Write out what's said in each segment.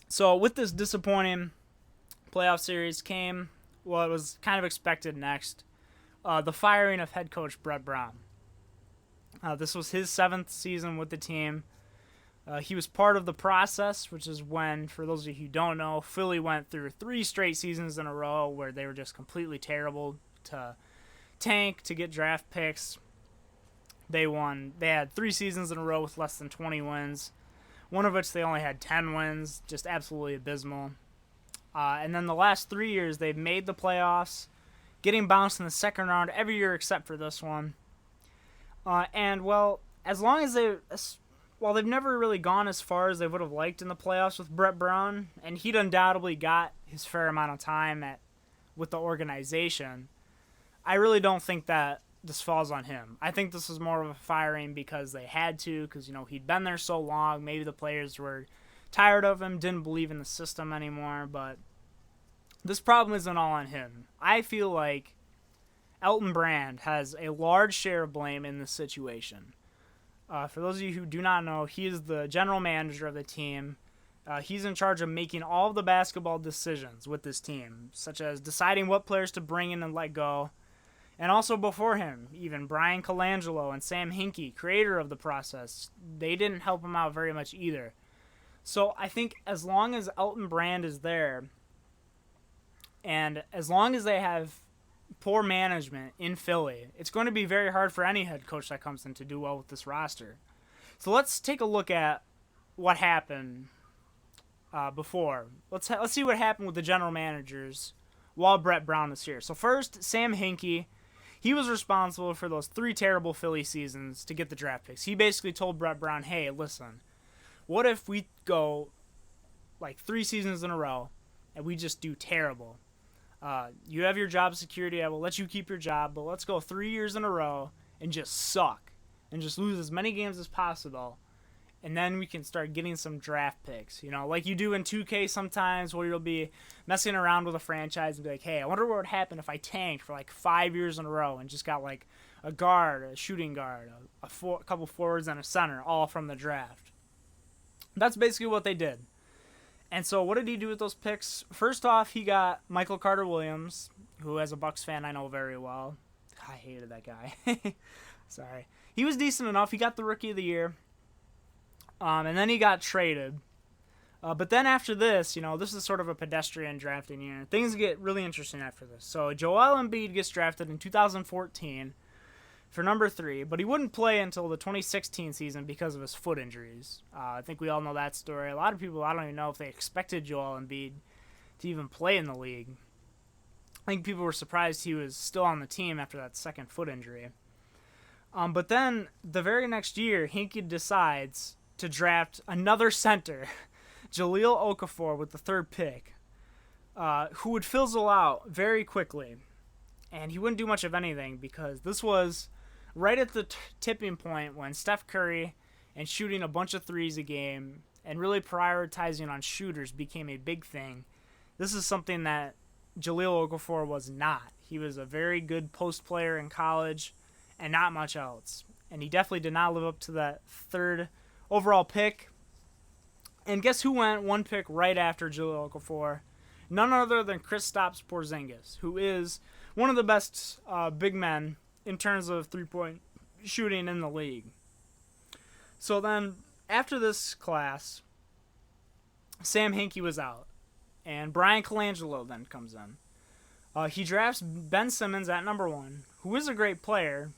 So with this disappointing playoff series came what was kind of expected next, the firing of head coach Brett Brown. This was his seventh season with the team. He was part of the process, which is when, for those of you who don't know, Philly went through 3 straight seasons in a row where they were just completely terrible to tank, to get draft picks. They won. They had 3 seasons in a row with less than 20 wins, one of which they only had 10 wins, just absolutely abysmal. And then the last 3 years, they've made the playoffs, getting bounced in the second round every year except for this one. And, well, as long as they... While they've never really gone as far as they would have liked in the playoffs with Brett Brown, and he'd undoubtedly got his fair amount of time with the organization, I really don't think that this falls on him. I think this is more of a firing because they had to, because, he'd been there so long. Maybe the players were tired of him, didn't believe in the system anymore, but this problem isn't all on him. I feel like Elton Brand has a large share of blame in this situation. For those of you who do not know, he is the general manager of the team. He's in charge of making all of the basketball decisions with this team, such as deciding what players to bring in and let go. And also before him, even Brian Colangelo and Sam Hinkie, creator of the process, they didn't help him out very much either. So I think as long as Elton Brand is there, and as long as they have poor management in Philly, it's going to be very hard for any head coach that comes in to do well with this roster. So let's take a look at what happened before. Let's see what happened with the general managers while Brett Brown was here. So first, Sam Hinkie, he was responsible for those 3 terrible Philly seasons to get the draft picks. He basically told Brett Brown, hey, listen, what if we go like 3 seasons in a row and we just do terrible? You have your job security. I will let you keep your job, but let's go 3 years in a row and just suck and just lose as many games as possible. And then we can start getting some draft picks, like you do in 2K sometimes, where you'll be messing around with a franchise and be like, hey, I wonder what would happen if I tanked for like 5 years in a row and just got like a guard, a shooting guard, a couple forwards, and a center, all from the draft. That's basically what they did. And so what did he do with those picks? First off, he got Michael Carter-Williams, who as a Bucks fan I know very well. I hated that guy. Sorry. He was decent enough. He got the Rookie of the Year. And then he got traded. But then after this, this is sort of a pedestrian drafting year. Things get really interesting after this. So Joel Embiid gets drafted in 2014 for number 3, but he wouldn't play until the 2016 season because of his foot injuries. I think we all know that story. A lot of people, I don't even know if they expected Joel Embiid to even play in the league. I think people were surprised he was still on the team after that second foot injury. But then the very next year, Hinkie decides to draft another center, Jahlil Okafor, with the 3rd pick, who would fizzle out very quickly. And he wouldn't do much of anything because this was right at the tipping point when Steph Curry and shooting a bunch of threes a game and really prioritizing on shooters became a big thing. This is something that Jahlil Okafor was not. He was a very good post player in college and not much else. And he definitely did not live up to that 3rd overall pick. And guess who went 1 pick right after Jahlil Okafor? None other than Kristaps Porzingis, who is one of the best big men in terms of three-point shooting in the league. So then, after this class, Sam Hinkie was out, and Brian Colangelo then comes in. He drafts Ben Simmons at number 1, who is a great player.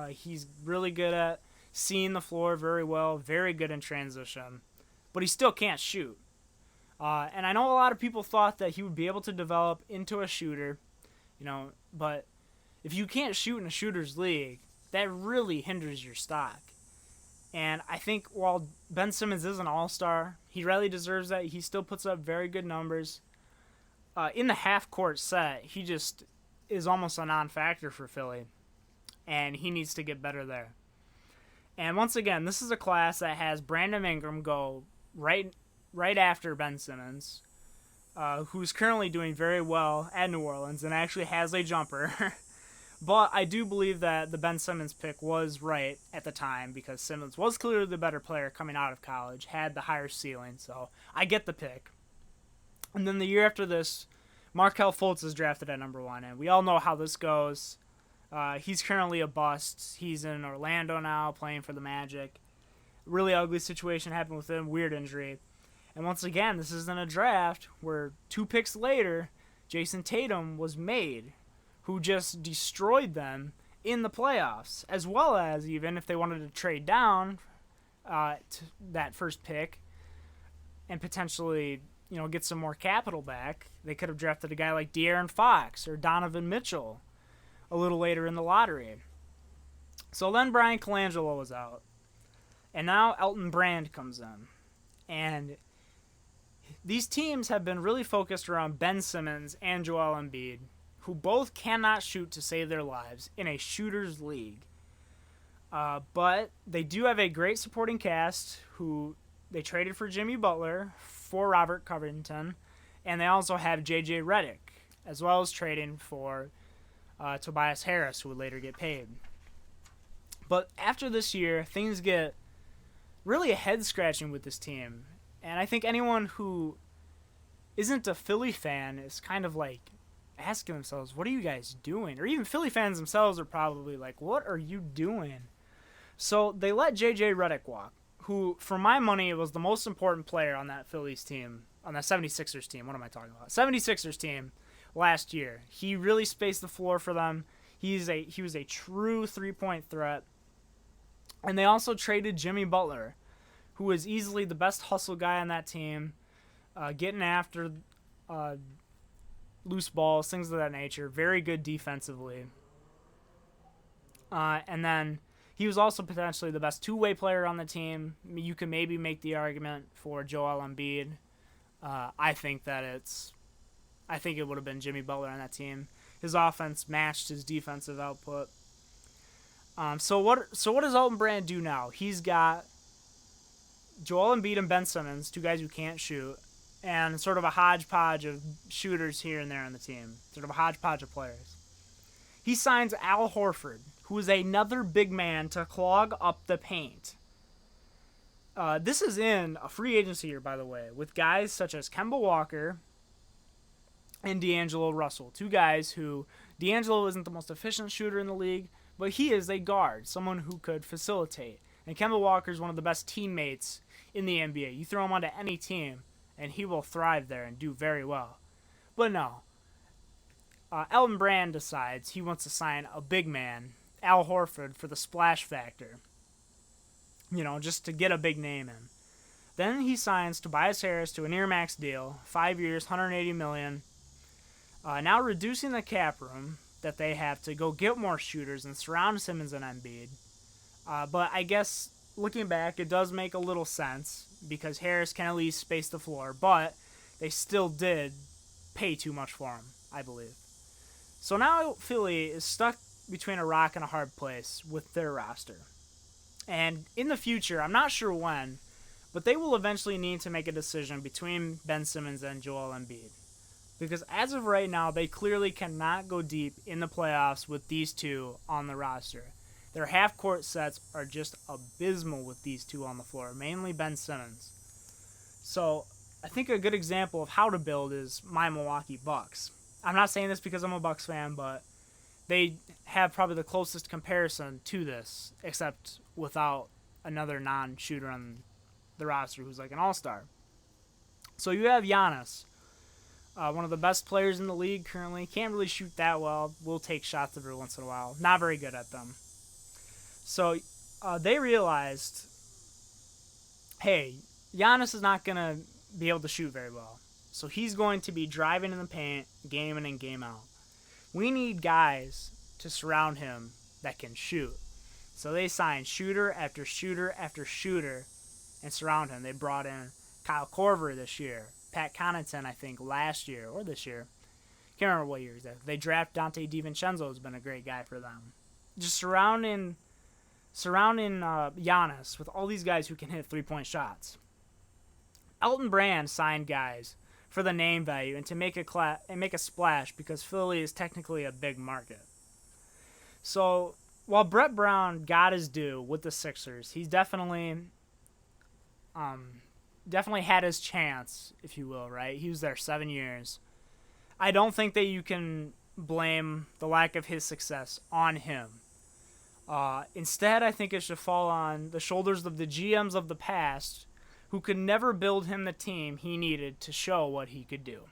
He's really good at seeing the floor very well, very good in transition, but he still can't shoot. And I know a lot of people thought that he would be able to develop into a shooter, but if you can't shoot in a shooter's league, that really hinders your stock. And I think while Ben Simmons is an all-star, he really deserves that. He still puts up very good numbers. In the half-court set, he just is almost a non-factor for Philly, and he needs to get better there. And once again, this is a class that has Brandon Ingram go right after Ben Simmons, who's currently doing very well at New Orleans and actually has a jumper. But I do believe that the Ben Simmons pick was right at the time because Simmons was clearly the better player coming out of college, had the higher ceiling, so I get the pick. And then the year after this, Markelle Fultz is drafted at number 1, and we all know how this goes. He's currently a bust. He's in Orlando now, playing for the Magic. Really ugly situation happened with him, weird injury. And once again, this isn't a draft where 2 picks later, Jason Tatum was made, who just destroyed them in the playoffs, as well as even if they wanted to trade down to that first pick and potentially, get some more capital back, they could have drafted a guy like De'Aaron Fox or Donovan Mitchell a little later in the lottery. So then Brian Colangelo was out. And now Elton Brand comes in. And these teams have been really focused around Ben Simmons and Joel Embiid, who both cannot shoot to save their lives in a shooter's league. But they do have a great supporting cast who they traded for Jimmy Butler, for Robert Covington, and they also have J.J. Redick, as well as trading for Tobias Harris, who would later get paid. But after this year, things get really head-scratching with this team. And I think anyone who isn't a Philly fan is kind of like asking themselves, what are you guys doing? Or even Philly fans themselves are probably like, what are you doing? So they let J.J. Redick walk, who, for my money, was the most important player on that Phillies team, on that 76ers team. What am I talking about? 76ers team last year. He really spaced the floor for them. He was a true three-point threat. And they also traded Jimmy Butler, who was easily the best hustle guy on that team, getting after loose balls, things of that nature. Very good defensively. And then he was also potentially the best two-way player on the team. You could maybe make the argument for Joel Embiid. I think it would have been Jimmy Butler on that team. His offense matched his defensive output. So what does Elton Brand do now? He's got Joel Embiid and Ben Simmons, two guys who can't shoot, and sort of a hodgepodge of shooters here and there on the team. Sort of a hodgepodge of players. He signs Al Horford, who is another big man to clog up the paint. This is in a free agency year, by the way, with guys such as Kemba Walker and D'Angelo Russell. Two guys who, D'Angelo isn't the most efficient shooter in the league, but he is a guard, someone who could facilitate. And Kemba Walker is one of the best teammates in the NBA. You throw him onto any team, and he will thrive there and do very well. But no. Elton Brand decides he wants to sign a big man, Al Horford, for the splash factor. Just to get a big name in. Then he signs Tobias Harris to a near max deal, 5 years, $180 million. Now reducing the cap room that they have to go get more shooters and surround Simmons and Embiid. But I guess looking back, it does make a little sense because Harris can at least space the floor, but they still did pay too much for him, I believe. So now Philly is stuck between a rock and a hard place with their roster. And in the future, I'm not sure when, but they will eventually need to make a decision between Ben Simmons and Joel Embiid. Because as of right now, they clearly cannot go deep in the playoffs with these two on the roster. Their half-court sets are just abysmal with these two on the floor, mainly Ben Simmons. So I think a good example of how to build is my Milwaukee Bucks. I'm not saying this because I'm a Bucks fan, but they have probably the closest comparison to this, except without another non-shooter on the roster who's like an all-star. So you have Giannis, one of the best players in the league currently. Can't really shoot that well. Will take shots every once in a while. Not very good at them. So they realized, hey, Giannis is not going to be able to shoot very well. So he's going to be driving in the paint, game in and game out. We need guys to surround him that can shoot. So they signed shooter after shooter after shooter and surround him. They brought in Kyle Korver this year, Pat Connaughton, I think, last year or this year. Can't remember what year exactly. They draft Dante DiVincenzo has been a great guy for them. Just surrounding Giannis with all these guys who can hit three-point shots. Elton Brand signed guys for the name value and to make a splash because Philly is technically a big market. So while Brett Brown got his due with the Sixers, he's definitely definitely had his chance, if you will, right? He was there 7 years. I don't think that you can blame the lack of his success on him. Instead, I think it should fall on the shoulders of the GMs of the past who could never build him the team he needed to show what he could do.